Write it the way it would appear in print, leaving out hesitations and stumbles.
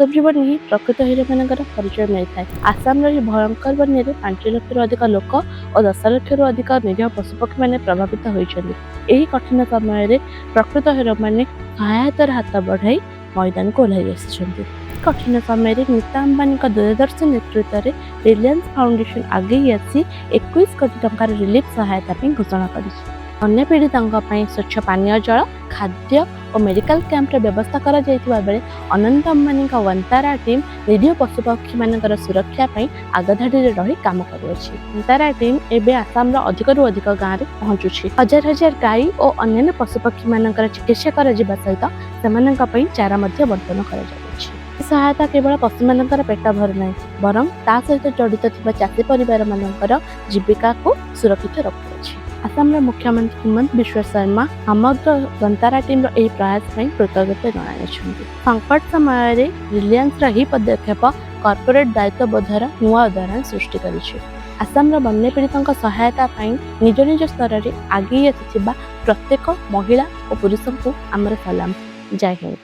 ବାस्तव जीवन ही प्रकृत हिरो मानकर परिचय मिलता है। आसाम भयंकर बन्या 5 लाख अधिक लोक और 10 लाख अधिक निरीह पशुपक्षी मैंने प्रभावित होती। यही कठिन समय प्रकृत हिरो मैंने सहायतार हाथ बढ़ाई मैदान को ओह्लाई आसी। कठिन समय नीता अंबानी दूरदर्शी नेतृत्व में रिलायंस फाउंडेशन आगे आसी 21 कोटी टंकार रिलीफ सहायता घोषणा कर अन्य पीड़ितों स्वच्छ पानीय जल खाद्य और मेडिकल कैंप्र व्यवस्था करा बेले अनंत अंबानी वंतारा टीम निरीह पशुपक्षी मान सुरक्षा आगधाड़ी रही काम करुँची। वंतारा टीम एवं आसाम अधिक अधिक गाँव में पहुंचुछि। हजार हजार गाई और अन्य पशुपक्षी मान चिकित्सा कर सहित से चारा बंटन कर सहायता केवल पशु मान पेट भर ना बरं ता सहित जड़ित थिबा चाषी परिवार मानकर जीविका को सुरक्षित रखुछि। आसाम मुख्यमंत्री हिमंत बिश्व शर्मा समग्र वंतारा टीम यह प्रयास कृतज्ञता जणाइछन्ति। संकट समय रिलायंस ही पदक्षेप कॉर्पोरेट दायित्वबोधर नुआ उदाहरण सृष्टि करिछि। आसाम वन्य पीड़ितों सहायता निज निज स्तर में आगे आसिथिबा प्रत्येक महिला और पुरुष को आमर सलाम। जय हिंद।